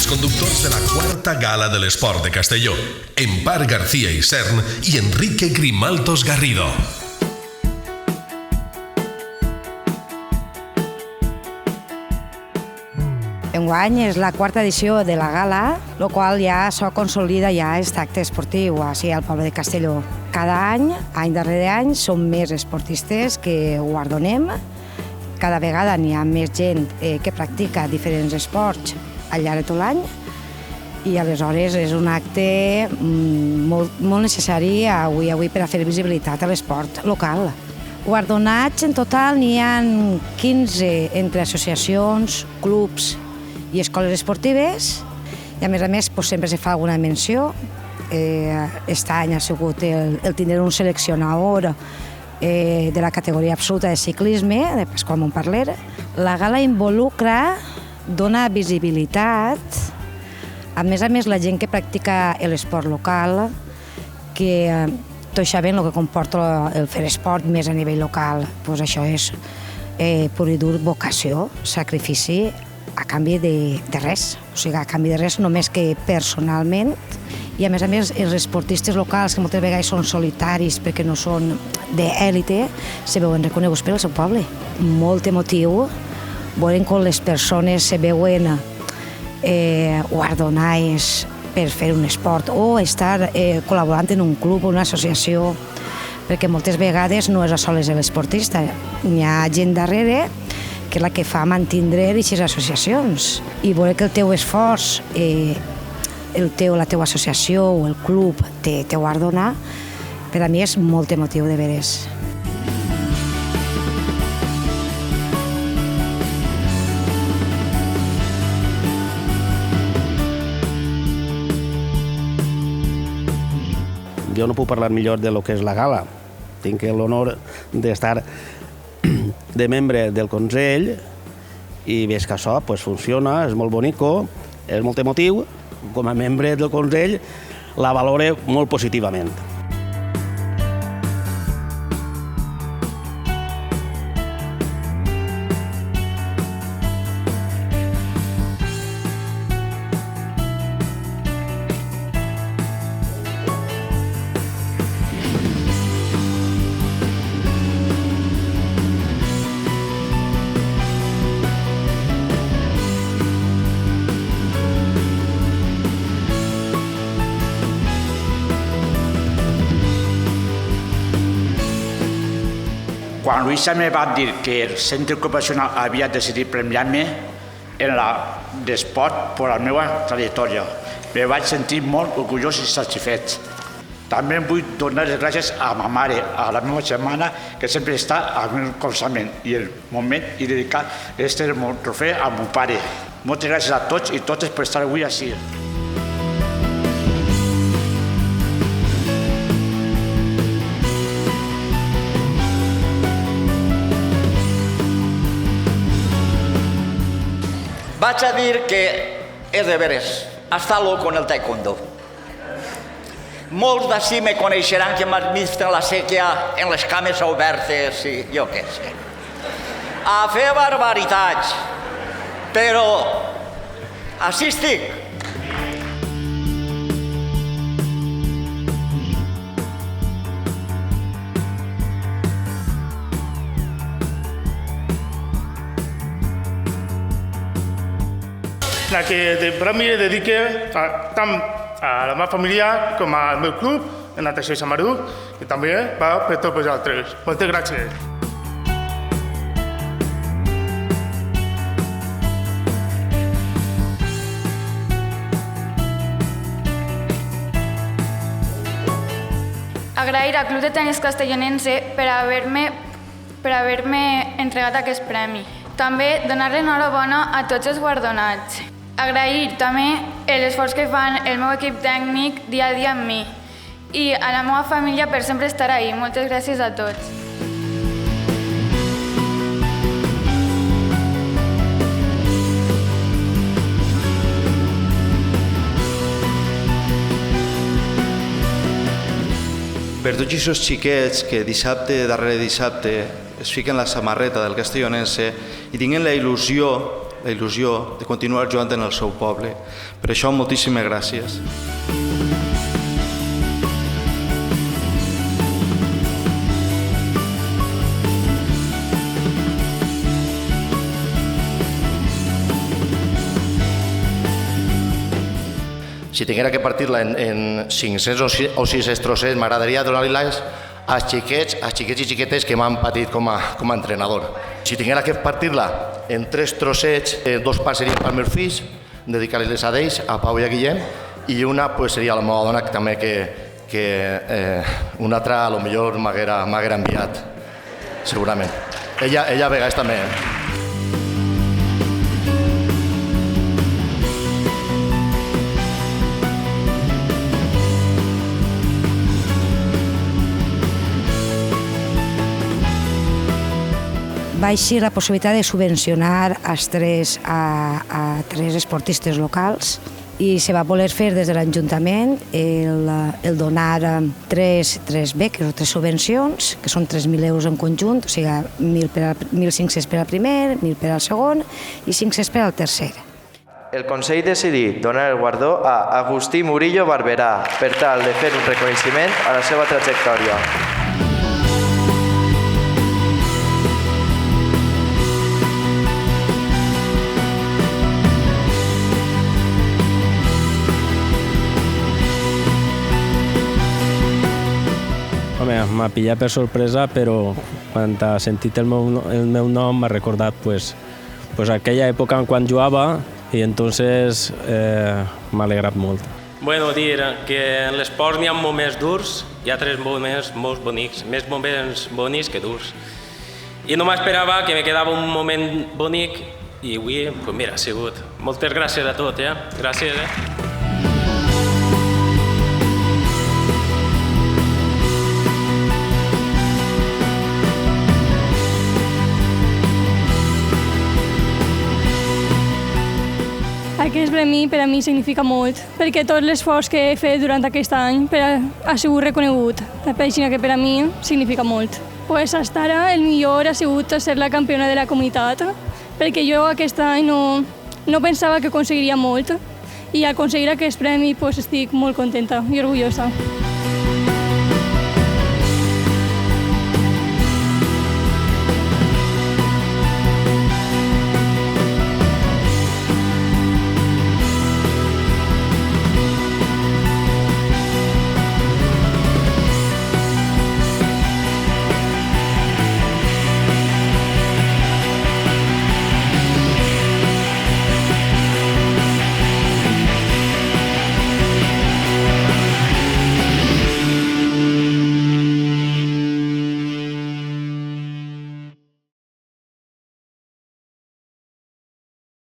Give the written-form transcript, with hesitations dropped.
els conductors de la quarta gala de l'esport de Castelló, Empar García Isern i Enrique Grimaltos Garrido. Enguany és la quarta edició de la gala, el qual ja s'ho consolida ja aquest acte esportiu així al poble de Castelló. Cada any darrere any, som més esportistes que guardonem. Cada vegada n'hi ha més gent que practica diferents esports al llarg de tot l'any i aleshores és un acte molt necessari avui per a fer visibilitat a l'esport local. Guardonats en total n'hi ha 15 entre associacions, clubs i escoles esportives i a més sempre se fa alguna menció. Aquest any ha sigut el tindre un seleccionador de la categoria absoluta de ciclisme, de Pasqual Montparler. La gala involucra, dona visibilitat, a més la gent que practica l'esport local, que tots sabem el que comporta el fer esport més a nivell local. Doncs això és pur i dur vocació, sacrifici a canvi de res, o sigui, a canvi de res només que personalment. I a més els esportistes locals, que moltes vegades són solitaris perquè no són d'èlite, se veuen reconeguts pel seu poble. Molt emotiu, veuen com les persones se veuen guardonades per fer un esport o estar col·laborant en un club o una associació, perquè moltes vegades no és a soles l'esportista, hi ha gent darrere que és la que fa mantindre aquestes associacions i veure que el teu esforç la teva associació o el club te guardona, per a mi és molt emotiu de veres. Jo no puc parlar millor de lo que és la gala. Tinc l'honor d'estar de membre del Consell i veig que això funciona, és molt bonico, és molt emotiu. Com a membre del Consell la valore molt positivament. Quan Luisa me va dir que el centre ocupacional havia decidit premiar-me en l'esport per la meva trajectòria, me vaig sentir molt orgullós i satisfet. També vull donar les gràcies a ma mare, a la meva germana, que sempre està al meu colzament i el moment i dedicar aquest trofeu a mon pare. Moltes gràcies a tots i totes per estar avui així. Vaig a dir que és de veres, està loco en el taekwondo. Molts d'ací me coneixeran que m'han vist en la sèquia, en les cames obertes i jo què sé. A fer barbaritats, però així estic. La que de premi dedique tant a la meva família com al meu club, en natació i Samarú, i també va per tots vosaltres. Moltes gràcies. Agrair al Club de Tenis Castellonense per haver-me entregat aquest premi. També donar l'enhorabona a tots els guardonats. Agrair també l'esforç que fan el meu equip tècnic dia a dia amb mi i a la meva família per sempre estar ahí. Moltes gràcies a tots. Per tots aquests xiquets que dissabte darrere dissabte es fiquen la samarreta del Castellonense i tinguen la il·lusió la il·lusió de continuar jugant en el seu poble. Per això, moltíssimes gràcies. Si tinguera que partir-la en 500 o 600 trossets, m'agradaria donar-li les als xiquets i xiquetes que m'han patit com a entrenador. Si tinguera que partir-la en 3 trossets, 2 parts serien pels meus fills, dedicar-les a ells, a Pau i a Guillem, i una seria la meva dona, que també una altra a lo millor m'haguera enviat, segurament. Ella a vegades també. Va eixir la possibilitat de subvencionar a 3 esportistes locals i se va voler fer des de l'Ajuntament el donar 3 beques o 3 subvencions, que són 3.000 euros en conjunt, o sigui 1.500 per al primer, 1.000 per al segon i 500 per al tercer. El Consell decidí donar el guardó a Agustí Murillo Barberà per tal de fer un reconeixement a la seva trajectòria. M'ha pillat per sorpresa, però quan ha sentit el meu nom m'ha recordat aquella època quan jugava i entonces m'ha alegrat molt. Bueno, dir que en l'esport n'hi ha moments durs, hi ha 3 moments molt bonics, més moments bonics que durs. I no m'esperava que me quedava un moment bonic i avui, mira, ha sigut. Moltes gràcies a tots, gràcies. Aquest premi per a mi significa molt, perquè tot l'esforç que he fet durant aquest any ha sigut reconegut, així que per a mi significa molt. Fins ara el millor ha sigut ser la campiona de la comunitat, perquè jo aquest any no pensava que aconseguiria molt i al aconseguir aquest premi estic molt contenta i orgullosa.